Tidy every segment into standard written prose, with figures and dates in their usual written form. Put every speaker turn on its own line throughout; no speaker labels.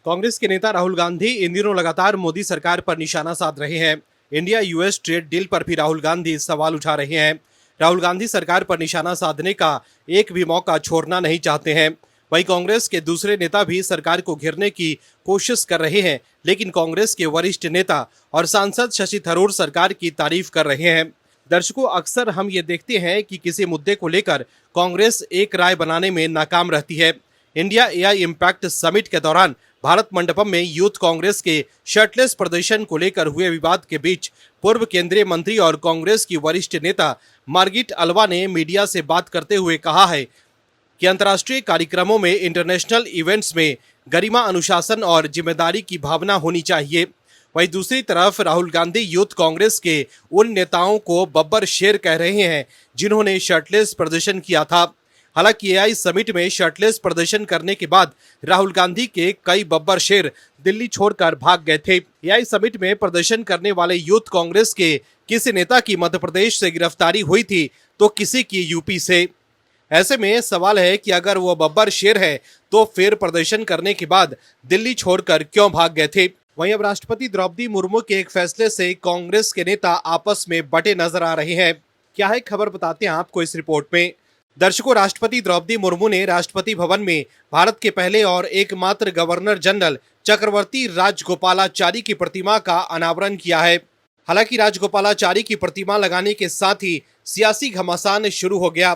कांग्रेस के नेता राहुल गांधी इन दिनों लगातार मोदी सरकार पर निशाना साध रहे हैं। इंडिया यूएस ट्रेड डील पर भी राहुल गांधी सवाल उठा रहे हैं। राहुल गांधी सरकार पर निशाना साधने का एक भी मौका छोड़ना नहीं चाहते हैं। वहीं कांग्रेस के दूसरे नेता भी सरकार को घेरने की कोशिश कर रहे हैं, लेकिन कांग्रेस के वरिष्ठ नेता और सांसद शशि थरूर सरकार की तारीफ कर रहे हैं। दर्शकों, अक्सर हम ये देखते हैं कि किसी मुद्दे को लेकर कांग्रेस एक राय बनाने में नाकाम रहती है। इंडिया एआई इम्पैक्ट समिट के दौरान भारत मंडपम में यूथ कांग्रेस के शर्टलेस प्रदर्शन को लेकर हुए विवाद के बीच पूर्व केंद्रीय मंत्री और कांग्रेस की वरिष्ठ नेता मार्गिट अल्वा ने मीडिया से बात करते हुए कहा है कि अंतर्राष्ट्रीय कार्यक्रमों में, इंटरनेशनल इवेंट्स में गरिमा, अनुशासन और जिम्मेदारी की भावना होनी चाहिए। वहीं दूसरी तरफ राहुल गांधी यूथ कांग्रेस के उन नेताओं को बब्बर शेर कह रहे हैं जिन्होंने शर्टलेस प्रदर्शन किया था। हालांकि एआई समिट में शर्टलेस प्रदर्शन करने के बाद राहुल गांधी के कई बब्बर शेर दिल्ली छोड़कर भाग गए थे। एआई समिट में प्रदर्शन करने वाले यूथ कांग्रेस के किसी नेता की मध्य प्रदेश से गिरफ्तारी हुई थी तो किसी की यूपी से। ऐसे में सवाल है कि अगर वो बब्बर शेर है तो फिर प्रदर्शन करने के बाद दिल्ली छोड़कर क्यों भाग गए थे। वहीं अब राष्ट्रपति द्रौपदी मुर्मू के एक फैसले से कांग्रेस के नेता आपस में बटे नजर आ रहे हैं। क्या है खबर, बताते हैं आपको इस रिपोर्ट में। दर्शकों, राष्ट्रपति द्रौपदी मुर्मू ने राष्ट्रपति भवन में भारत के पहले और एकमात्र गवर्नर जनरल चक्रवर्ती राजगोपालाचारी की प्रतिमा का अनावरण किया है। हालांकि राजगोपालाचारी की प्रतिमा लगाने के साथ ही सियासी घमासान शुरू हो गया।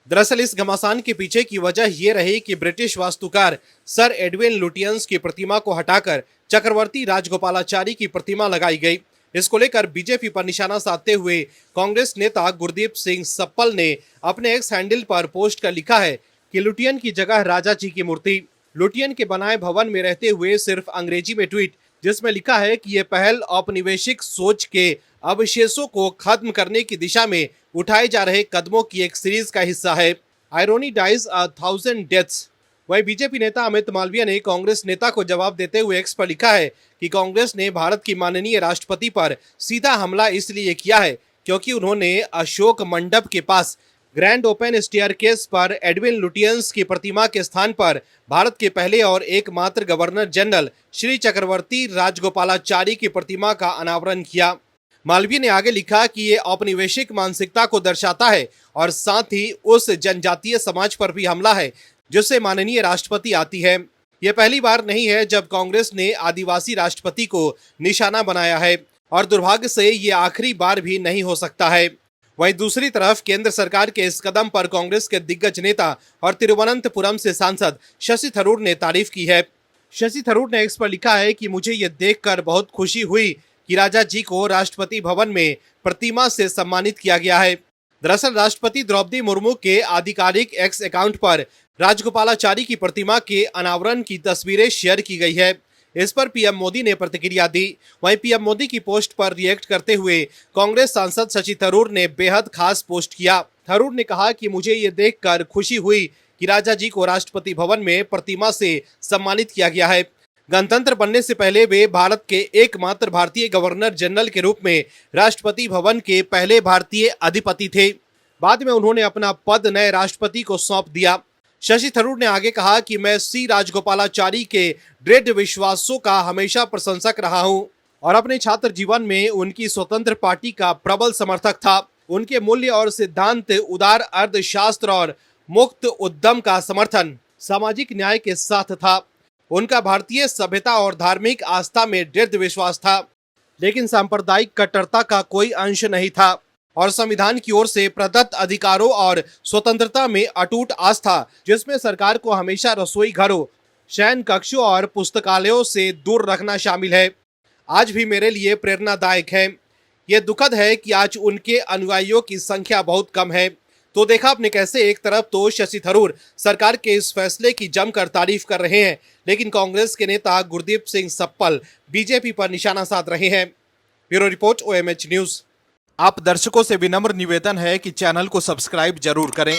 दरअसल इस घमासान के पीछे की वजह ये रही कि ब्रिटिश वास्तुकार सर एडविन लुटियंस की प्रतिमा को हटाकर चक्रवर्ती राजगोपालाचारी की प्रतिमा लगाई गई। इसको लेकर बीजेपी पर निशाना साधते हुए कांग्रेस नेता गुरदीप सिंह सप्पल ने अपने एक्स हैंडल पर पोस्ट कर लिखा है कि लुटियन की जगह राजा जी की मूर्ति। लुटियन के बनाए भवन में रहते हुए सिर्फ अंग्रेजी में ट्वीट, जिसमें लिखा है कि ये पहल औपनिवेशिक सोच के अवशेषों को खत्म करने की दिशा में उठाए जा रहे कदमों की एक सीरीज का हिस्सा है। आयरोनी डाइज 1000 डेथ्स। वहीं बीजेपी नेता अमित मालवीय ने कांग्रेस नेता को जवाब देते हुए एक्स पर लिखा है कि कांग्रेस ने भारत की माननीय राष्ट्रपति पर सीधा हमला इसलिए किया है क्योंकि उन्होंने अशोक मंडप के पास ग्रैंड ओपन स्टेयरकेस पर एडविन लुटियंस की प्रतिमा के स्थान पर भारत के पहले और एकमात्र गवर्नर जनरल श्री चक्रवर्ती राजगोपालाचारी की प्रतिमा का अनावरण किया। मालवीय ने आगे लिखा कि ये औपनिवेशिक मानसिकता को दर्शाता है और साथ ही उस जनजातीय समाज पर भी हमला है जिससे माननीय राष्ट्रपति आती है। यह पहली बार नहीं है जब कांग्रेस ने आदिवासी राष्ट्रपति को निशाना बनाया है और दुर्भाग्य से ये आखिरी बार भी नहीं हो सकता है। वहीं दूसरी तरफ केंद्र सरकार के इस कदम पर कांग्रेस के दिग्गज नेता और तिरुवनंतपुरम से सांसद शशि थरूर ने तारीफ की है। शशि थरूर ने एक्स पर लिखा है कि मुझे ये देखकर बहुत खुशी हुई कि राजा जी को राष्ट्रपति भवन में प्रतिमा से सम्मानित किया गया है। दरअसल राष्ट्रपति द्रौपदी मुर्मू के आधिकारिक एक्स अकाउंट पर राजगोपालाचारी की प्रतिमा के अनावरण की तस्वीरें शेयर की गई है। इस पर पीएम मोदी ने प्रतिक्रिया दी। वहीं पीएम मोदी की पोस्ट पर रिएक्ट करते हुए कांग्रेस सांसद शशि थरूर ने बेहद खास पोस्ट किया। थरूर ने कहा कि मुझे ये देखकर खुशी हुई कि राजा जी को राष्ट्रपति भवन में प्रतिमा से सम्मानित किया गया है। गणतंत्र बनने से पहले वे भारत के एकमात्र भारतीय गवर्नर जनरल के रूप में राष्ट्रपति भवन के पहले भारतीय अधिपति थे। बाद में उन्होंने अपना पद नए राष्ट्रपति को सौंप दिया। शशि थरूर ने आगे कहा कि मैं सी राजगोपालाचारी के दृढ़ विश्वासों का हमेशा प्रशंसक रहा हूं और अपने छात्र जीवन में उनकी स्वतंत्र पार्टी का प्रबल समर्थक था। उनके मूल्य और सिद्धांत उदार अर्थशास्त्र और मुक्त उद्यम का समर्थन सामाजिक न्याय के साथ था। उनका भारतीय सभ्यता और धार्मिक आस्था में दृढ़ विश्वास था, लेकिन सांप्रदायिक कट्टरता का कोई अंश नहीं था और संविधान की ओर से प्रदत्त अधिकारों और स्वतंत्रता में अटूट आस्था, जिसमें सरकार को हमेशा रसोई घरों, शयन कक्षों और पुस्तकालयों से दूर रखना शामिल है, आज भी मेरे लिए प्रेरणादायक है। ये दुखद है कि आज उनके अनुयायियों की संख्या बहुत कम है। तो देखा आपने कैसे एक तरफ तो शशि थरूर सरकार के इस फैसले की जमकर तारीफ कर रहे हैं, लेकिन कांग्रेस के नेता गुरदीप सिंह सप्पल बीजेपी पर निशाना साध रहे हैं। Bureau report, OMH news. आप दर्शकों से विनम्र निवेदन है कि चैनल को सब्सक्राइब जरूर करें।